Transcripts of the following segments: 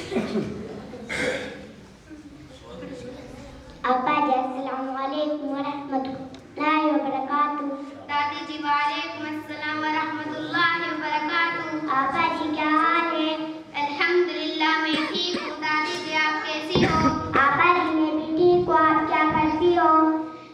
आपा जी अस्सलाम वालेकुम व रहमतुल्लाहि व बरकातुहू। दादी जी वालेकुम अस्सलाम व रहमतुल्लाहि व बरकातुहू। आपा जी क्या हाल है? अल्हम्दुलिल्लाह मैं ठीक हूँ। दादी जी आप कैसी हो? आपा जी मैं भी ठीक हूँ। आप क्या करती हो?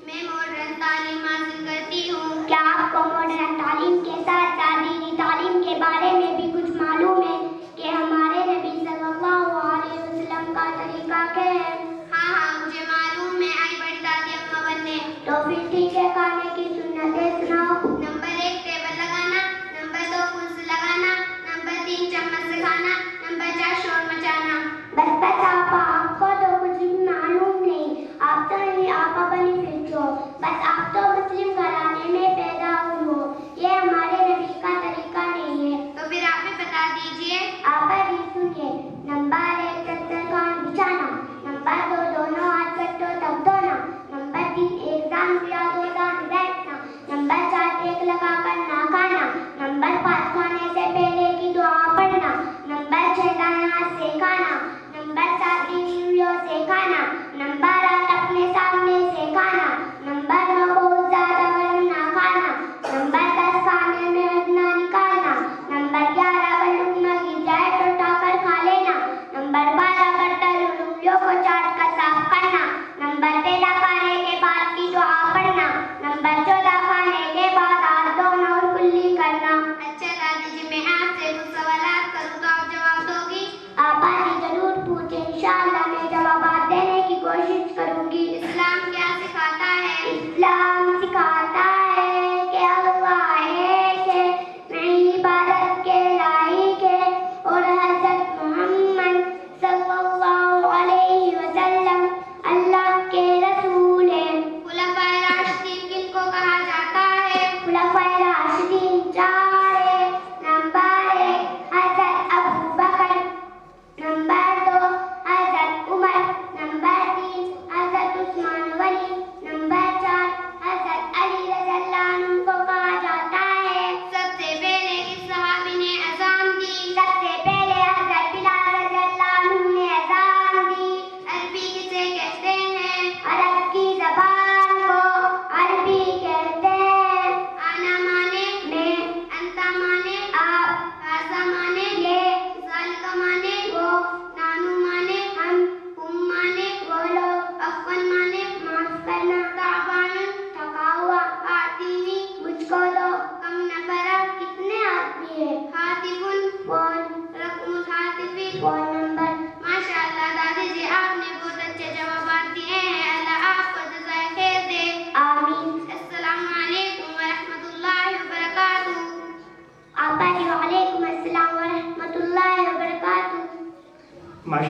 मैं मॉडर्न तालीम हासिल करती हूँ। क्या आपको मॉडर्न तालीम के साथ दीनी तालीम के बारे में भी कुछ मालूम है कि हमारे नबी सल्लल्लाहु अलैहि वसल्लम का तरीका क्या है? हाँ मुझे मालूम है। आई बड़ी दादी अम्मा बनने। तो फिर ठीक है, खाने की सुन्नतें सुनाओ। नंबर 1 टेबल लगाना, नंबर 2 कुर्सी लगाना, नंबर 3 चम्मच से खाना, नंबर 4 शोर मचाना। बस आपा, आपको तो कुछ भी मालूम नहीं। आप तो नहीं आपा बनी फिरती हो। बस आप तो मुस्लिम घराने में पैदा हुई हो। ये हमारे नबी का तरीका नहीं है। तो फिर आप ही बता दीजिए। आपा जी सुनिए। नंबर 1 दस्तरखान बिछाना, नंबर 2 दोनों हाथ पट्टों तक धोना, नंबर 3 एक दान से या 2 दान बैठना, नंबर 4 टेक लगाकर ना खाना, नंबर 5 खाने से पहले की दुआ पढ़ना, नंबर 6 दाएं हाथ से खाना, नंबर 7 उंगलियों से खाना, नंबर 8 अपने सामने से खाना, नंबर 9 बहुत ज्यादा गरम ना खाना, नंबर 10 खाने में वजना निकालना, नंबर 11 अगर लुकमा गिर जाए तो उठाकर खा लेना, नंबर 12 बर्तन और उंगलियों को चाट कर साफ करना, नंबर 13 खाने के बाद की दुआ पढ़ना, नंबर 14 खाने के बाद हाथ धोना और कुल्ली करना। अच्छा दादी जी मैं आपसे कुछ सवालात करूँ तो आप जवाब दोगी? आपा जी जरूर पूछे, इंशाअल्लाह मैं जवाब देने की कोशिश करूंगी। इस्लाम क्या सिखाता है? इस्लाम सिखाता है कि अल्लाह एक है, नई इबादत के लायक है और हज़रत मोहम्मद सल्लल्लाहु अलैहि वसल्लम अल्लाह के रसूल हैं। खुलाफाए राशिदीन किनको कहा जाता है? खुलाफाए राशिदीन 4 है। नंबर 1 हज़रत अबू बकर, नंबर 2 हज़रत उमर, नंबर 3 हज़रत उस्मान गनी, नंबर 4 हज़रत अली रज़ियल्लाहु अन्हु को कहा जाता है। सबसे पहले किस सहाबी ने अज़ान दी? सबसे पहले हज़रत बिलाल रज़ियल्लाहु अन्हु ने अज़ान दी। अरबी किसे कहते हैं? अरब की ज़बान को अरबी कहते हैं। आना माने मैं, अंता माने आप, हाज़ा माने ये, ज़ालिका माने वो, नानू माने हम, हुम माने वो लोग, अफ़वन माने माफ करना, ताबानुन थका हुआ, आतीनी मुझको दो, कम नफरा कितने आदमी है, हातिफुन कौन, रकमुल हातिफी कौन